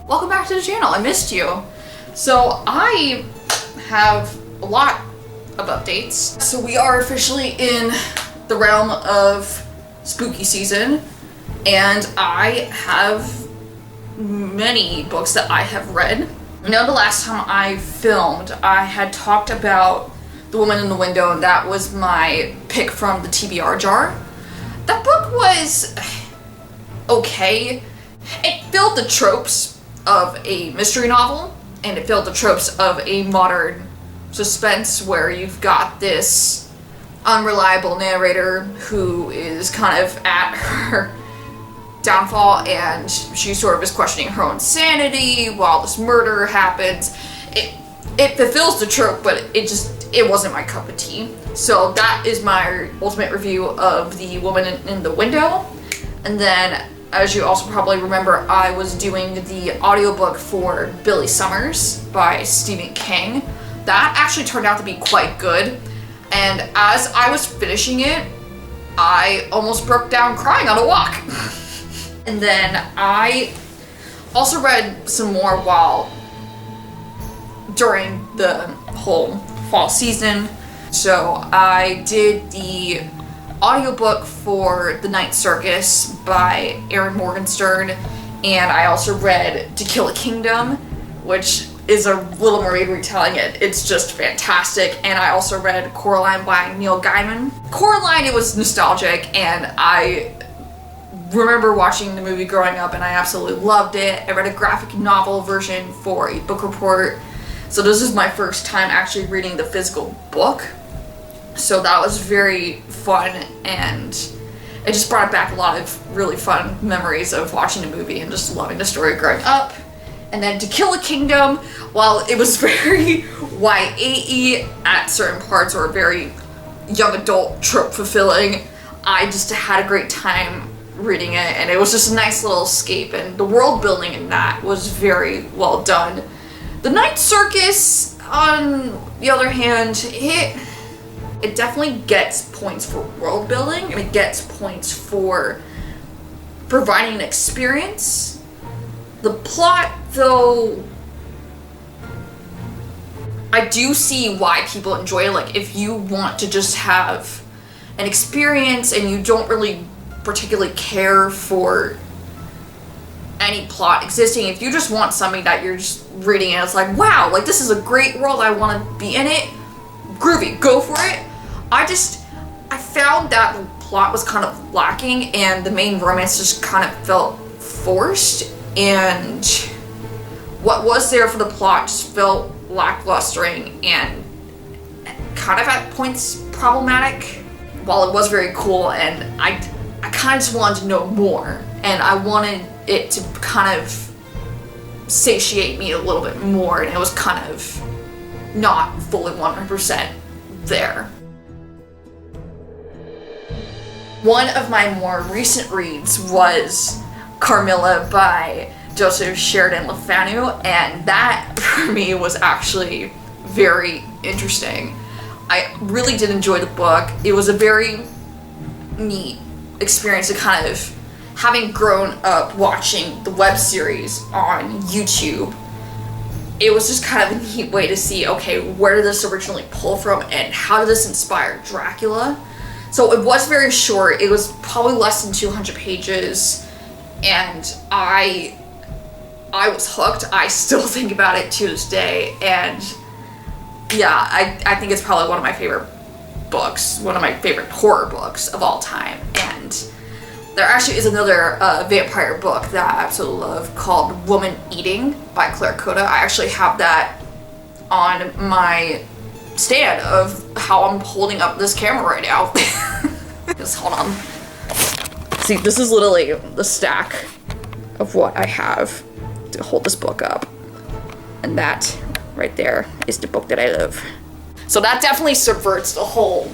Welcome back to the channel. I missed you. So I have a lot of updates. So we are officially in the realm of spooky season, and I have many books that I have read. I know the last time I filmed, I had talked about The Woman in the Window, and that was my pick from the TBR jar. That book was okay. It filled the tropes of a mystery novel, and it filled the tropes of a modern suspense where you've got this unreliable narrator who is kind of at her downfall, and she sort of is questioning her own sanity while this murder happens. It fulfills the trope, but it wasn't my cup of tea. So that is my ultimate review of The Woman in the Window. And then, as you also probably remember, I was doing the audiobook for Billy Summers by Stephen King. That actually turned out to be quite good, and as I was finishing it, I almost broke down crying on a walk. And then I also read some more during the whole fall season. So I did the audiobook for The Night Circus by Erin Morgenstern, and I also read To Kill a Kingdom, which is a Little Mermaid retelling. It's just fantastic. And I also read Coraline by Neil Gaiman. Coraline, it was nostalgic, and I remember watching the movie growing up, and I absolutely loved it. I read a graphic novel version for a book report, so this is my first time actually reading the physical book. So that was very fun, and it just brought back a lot of really fun memories of watching the movie and just loving the story growing up. And then To Kill a Kingdom, while it was very YA-y at certain parts, or very young adult trope fulfilling, I just had a great time reading it, and it was just a nice little escape, and the world building in that was very well done. The Night Circus, on the other hand, it definitely gets points for world building, and it gets points for providing an experience. The plot, though, I do see why people enjoy it. Like, if you want to just have an experience and you don't really particularly care for any plot existing, if you just want something that you're just reading and it's like, wow, like this is a great world, I want to be in it, groovy, go for it. I found that the plot was kind of lacking, and the main romance just kind of felt forced, and what was there for the plot just felt lacklustering and kind of at points problematic. While it was very cool, and I kind of just wanted to know more, and I wanted it to kind of satiate me a little bit more, and it was kind of not fully 100% there. One of my more recent reads was Carmilla by Joseph Sheridan Le Fanu, and that for me was actually very interesting. I really did enjoy the book. It was a very neat experience to kind of, having grown up watching the web series on YouTube, it was just kind of a neat way to see, okay, where did this originally pull from, and how did this inspire Dracula? So it was very short. It was probably less than 200 pages, and I was hooked. I still think about it to this day, and yeah, I think it's probably one of my favorite books, one of my favorite horror books of all time. And there actually is another vampire book that I absolutely love called Woman Eating by Claire Coda. I actually have that on my stand of how I'm holding up this camera right now. Just hold on. See, this is literally the stack of what I have to hold this book up. And that right there is the book that I love. So that definitely subverts the whole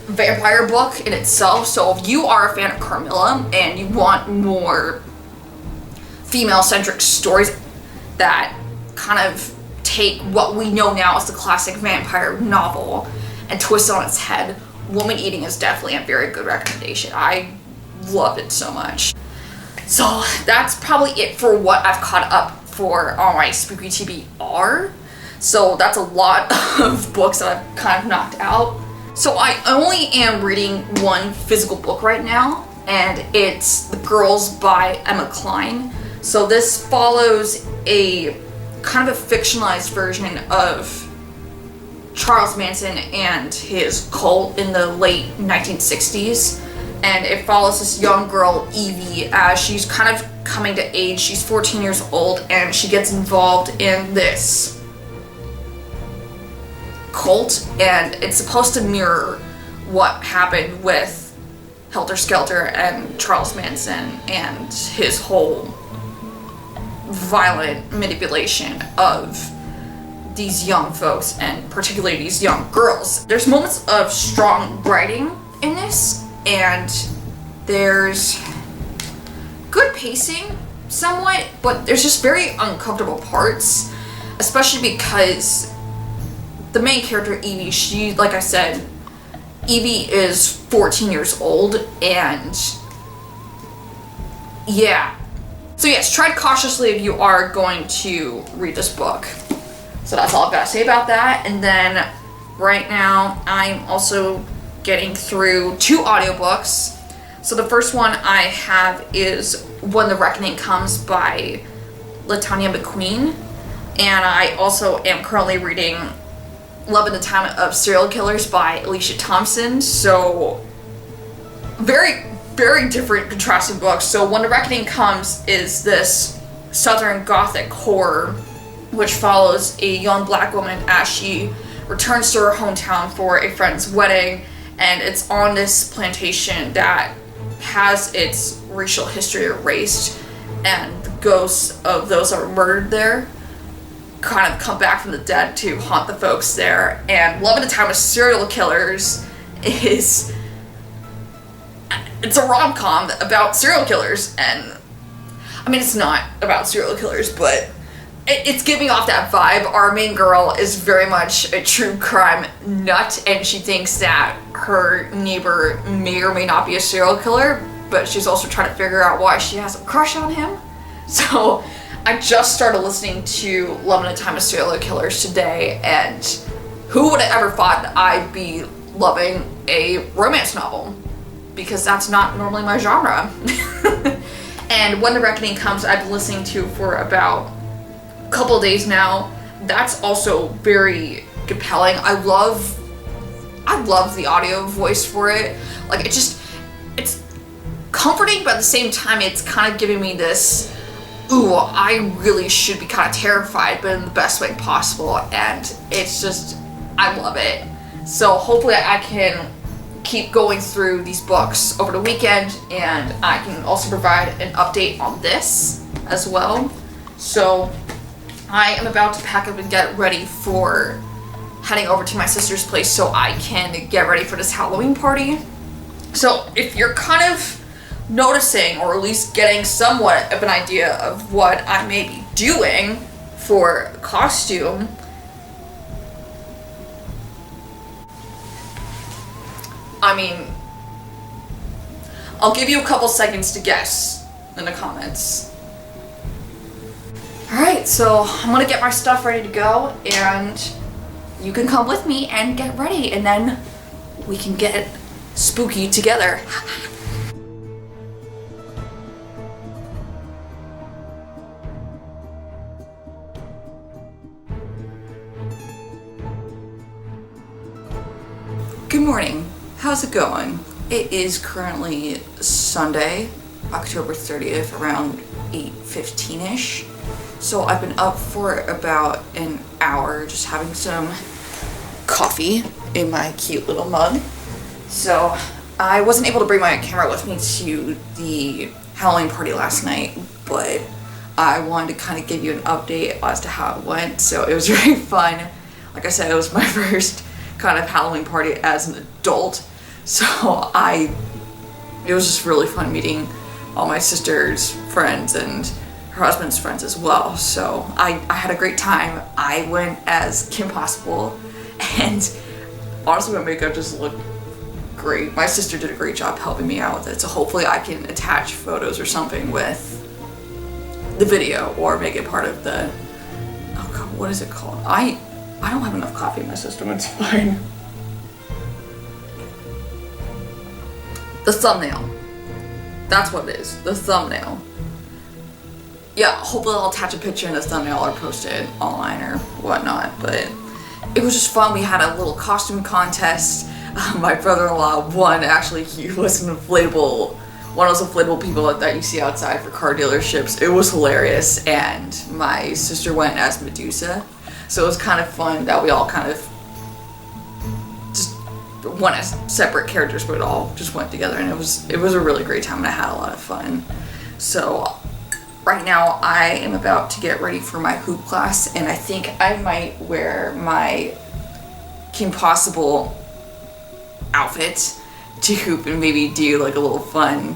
vampire book in itself. So if you are a fan of Carmilla and you want more female-centric stories that kind of take what we know now as the classic vampire novel and twist it on its head, Woman Eating is definitely a very good recommendation. I loved it so much. So that's probably it for what I've caught up for all my spooky TBR. So that's a lot of books that I've kind of knocked out. So I only am reading one physical book right now, and it's The Girls by Emma Cline. So this follows a kind of a fictionalized version of Charles Manson and his cult in the late 1960s. And it follows this young girl, Evie, as she's kind of coming to age. She's 14 years old, and she gets involved in this cult, and it's supposed to mirror what happened with Helter Skelter and Charles Manson and his whole violent manipulation of these young folks, and particularly these young girls. There's moments of strong writing in this, and there's good pacing somewhat, but there's just very uncomfortable parts, especially because the main character, Evie, she, like I said, Evie is 14 years old, and yeah. So yes, tread cautiously if you are going to read this book. So that's all I've got to say about that. And then right now I'm also getting through 2 audiobooks. So the first one I have is When the Reckoning Comes by LaTanya McQueen. And I also am currently reading Love in the Time of Serial Killers by Alicia Thompson. So very, very different contrasting books. So When the Reckoning Comes is this Southern Gothic horror which follows a young black woman as she returns to her hometown for a friend's wedding, and it's on this plantation that has its racial history erased, and the ghosts of those that were murdered there kind of come back from the dead to haunt the folks there. And Love in the Time of Serial Killers is, it's a rom-com about serial killers, and I mean, it's not about serial killers, but it's giving off that vibe. Our main girl is very much a true crime nut, and she thinks that her neighbor may or may not be a serial killer, but she's also trying to figure out why she has a crush on him. So I just started listening to Love in a Time of Serial Killers today, and who would have ever thought that I'd be loving a romance novel? Because that's not normally my genre. And When the Reckoning Comes, I've been listening to for about a couple of days now. That's also very compelling. I love the audio voice for it. Like, it's comforting, but at the same time, it's kind of giving me this, ooh, I really should be kind of terrified, but in the best way possible. And it's just, I love it. So hopefully I can keep going through these books over the weekend, and I can also provide an update on this as well. So I am about to pack up and get ready for heading over to my sister's place so I can get ready for this Halloween party. So if you're kind of noticing, or at least getting somewhat of an idea of what I may be doing for costume, I mean, I'll give you a couple seconds to guess in the comments. Alright, so I'm gonna get my stuff ready to go, and you can come with me and get ready, and then we can get spooky together. Good morning. How's it going? It is currently Sunday, October 30th, around 8:15ish. So I've been up for about an hour just having some coffee in my cute little mug. So I wasn't able to bring my camera with me to the Halloween party last night, but I wanted to kind of give you an update as to how it went. So it was very fun. Like I said, it was my first kind of Halloween party as an adult. So it was just really fun meeting all my sister's friends and her husband's friends as well. So I had a great time. I went as Kim Possible, and honestly my makeup just looked great. My sister did a great job helping me out with it, so hopefully I can attach photos or something with the video or make it part of the, oh god, what is it called? I don't have enough coffee in my system, it's fine. The thumbnail. That's what it is, the thumbnail. Yeah, hopefully I'll attach a picture in the thumbnail or post it online or whatnot, but it was just fun. We had a little costume contest. My brother-in-law won. Actually, he was one of those inflatable people that you see outside for car dealerships. It was hilarious, and my sister went as Medusa, so it was kind of fun that we all kind of just went as separate characters, but it all just went together, and it was a really great time, and I had a lot of fun. So right now I am about to get ready for my hoop class, and I think I might wear my Kim Possible outfit to hoop and maybe do like a little fun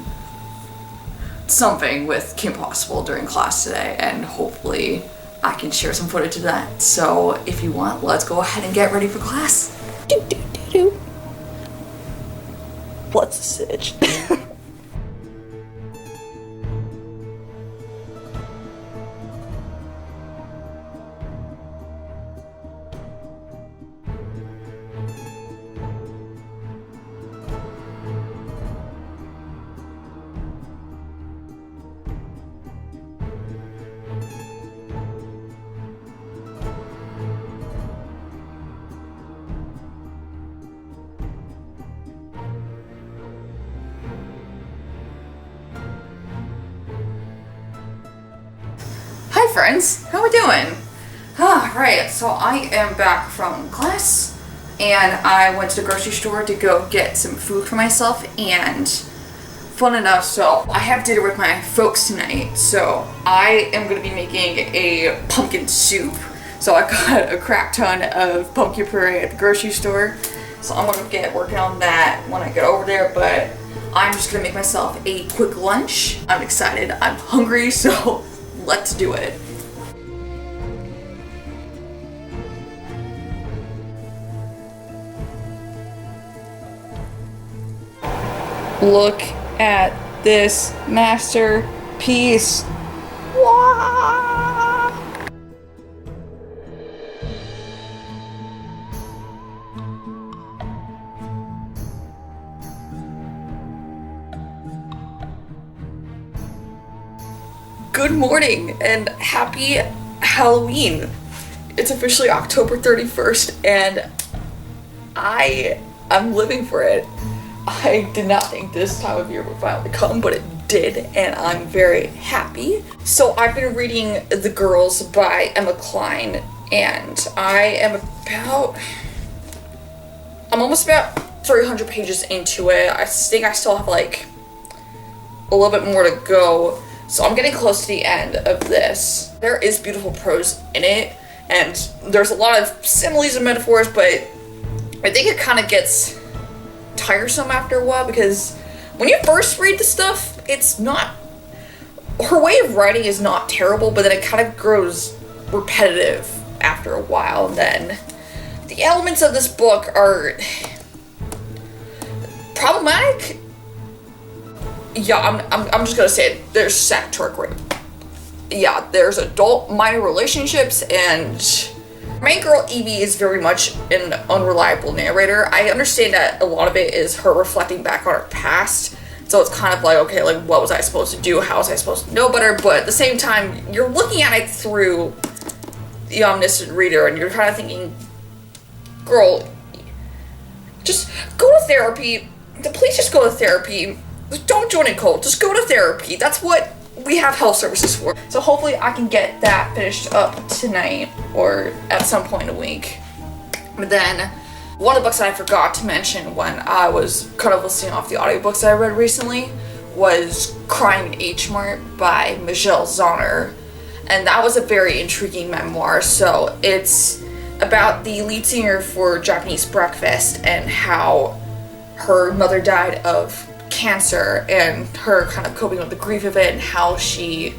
something with Kim Possible during class today, and hopefully I can share some footage of that. So if you want, let's go ahead and get ready for class. What's a sitch? Hi friends, how we doing? Right, so I am back from class, and I went to the grocery store to go get some food for myself, and fun enough, so I have dinner with my folks tonight, so I am going to be making a pumpkin soup. So I got a crap ton of pumpkin puree at the grocery store, so I'm going to get working on that when I get over there, but I'm just going to make myself a quick lunch. I'm excited, I'm hungry, so let's do it. Look at this masterpiece. Wow. Good morning and happy Halloween. It's officially October 31st and I'm living for it. I did not think this time of year would finally come, but it did, and I'm very happy. So I've been reading The Girls by Emma Cline, and I'm almost about 300 pages into it. I think I still have like a little bit more to go. So I'm getting close to the end of this. There is beautiful prose in it, and there's a lot of similes and metaphors, but I think it kind of gets tiresome after a while, because when you first read the stuff, it's not, her way of writing is not terrible, but then it kind of grows repetitive after a while, and then the elements of this book are problematic. Yeah, I'm just gonna say it. There's statutory rape. Yeah, there's adult minor relationships, and main girl Evie is very much an unreliable narrator. I understand that a lot of it is her reflecting back on her past, so it's kind of like, okay, like what was I supposed to do? How was I supposed to know better? But at the same time, you're looking at it through the omniscient reader, and you're kind of thinking, girl, just go to therapy. Please just go to therapy. Don't join a cult. Just go to therapy. That's what we have health services for. So hopefully I can get that finished up tonight or at some point in the week. But then one of the books that I forgot to mention when I was kind of listening off the audiobooks that I read recently was Crying in H Mart by Michelle Zauner. And that was a very intriguing memoir. So it's about the lead singer for Japanese Breakfast and how her mother died of cancer and her kind of coping with the grief of it, and how she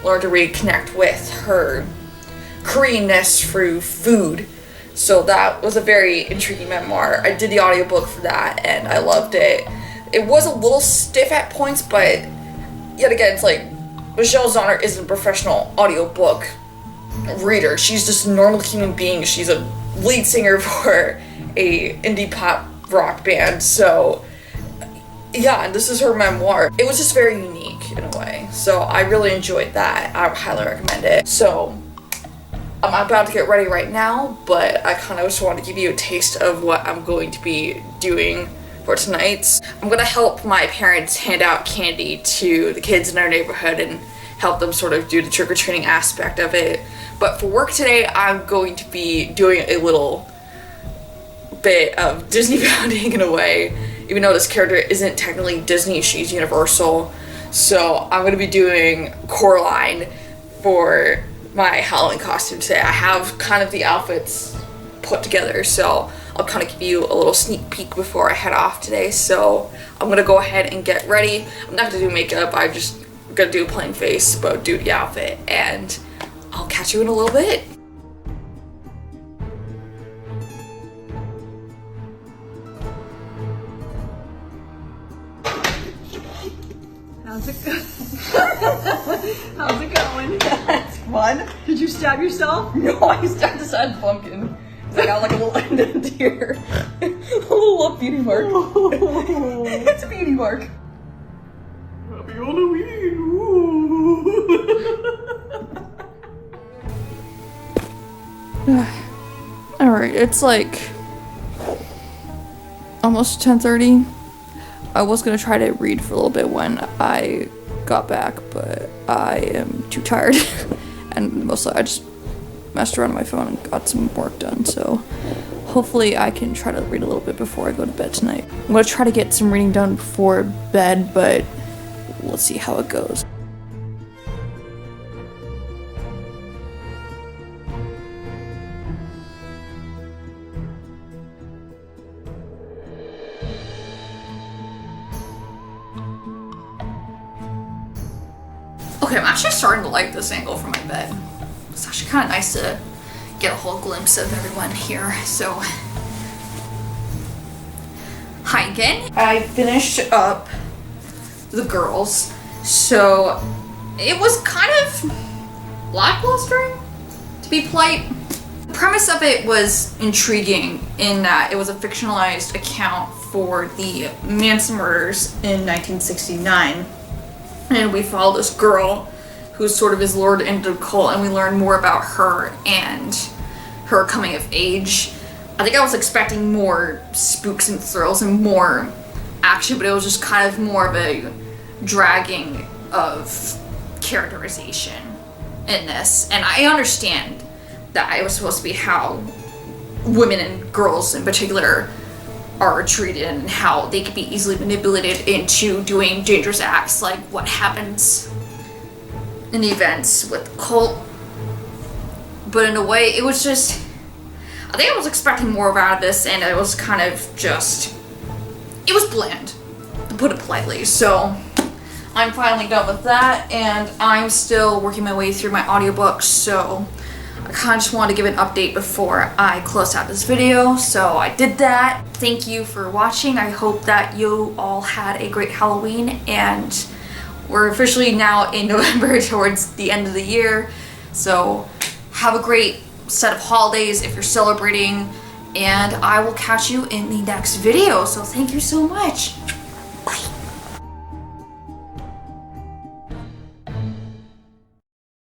learned to reconnect with her Koreanness through food. So that was a very intriguing memoir. I did the audiobook for that and I loved it. It was a little stiff at points, but yet again, it's like Michelle Zauner isn't a professional audiobook reader. She's just a normal human being. She's a lead singer for a indie pop rock band. So yeah, and this is her memoir. It was just very unique in a way. So I really enjoyed that. I highly recommend it. So I'm about to get ready right now, but I kind of just want to give you a taste of what I'm going to be doing for tonight. I'm going to help my parents hand out candy to the kids in our neighborhood and help them sort of do the trick-or-treating aspect of it. But for work today, I'm going to be doing a little bit of Disney bounding in a way, even though this character isn't technically Disney, she's Universal. So I'm going to be doing Coraline for my Halloween costume today. I have kind of the outfits put together, so I'll kind of give you a little sneak peek before I head off today. So I'm going to go ahead and get ready. I'm not going to do makeup, I'm just going to do a plain face, but do the outfit, and I'll catch you in a little bit. How's it going? How's it going? That's fun. Did you stab yourself? No, I stabbed the side pumpkin. I got like a little indent here. A little beauty mark. It's a beauty mark. Happy Halloween. Alright, it's like almost 10:30. I was gonna try to read for a little bit when I got back, but I am too tired. And mostly I just messed around on my phone and got some work done, so hopefully I can try to read a little bit before I go to bed tonight. I'm gonna try to get some reading done before bed, but let's see how it goes. Okay, I'm actually starting to like this angle from my bed. It's actually kind of nice to get a whole glimpse of everyone here, so. Hi again. I finished up the girls, so it was kind of lackluster, to be polite. The premise of it was intriguing in that it was a fictionalized account for the Manson murders in 1969. And we follow this girl who sort of is lured into the cult, and we learn more about her and her coming of age. I think I was expecting more spooks and thrills and more action, but it was just kind of more of a dragging of characterization in this. And I understand that it was supposed to be how women and girls in particular are treated and how they can be easily manipulated into doing dangerous acts, like what happens in the events with the cult. But in a way, it was just, I think I was expecting more out of this, and it was kind of just, it was bland, to put it politely. So I'm finally done with that, and I'm still working my way through my audiobooks, so I kind of just wanted to give an update before I close out this video, so I did that. Thank you for watching. I hope that you all had a great Halloween, and we're officially now in November towards the end of the year, so have a great set of holidays if you're celebrating, and I will catch you in the next video, so thank you so much.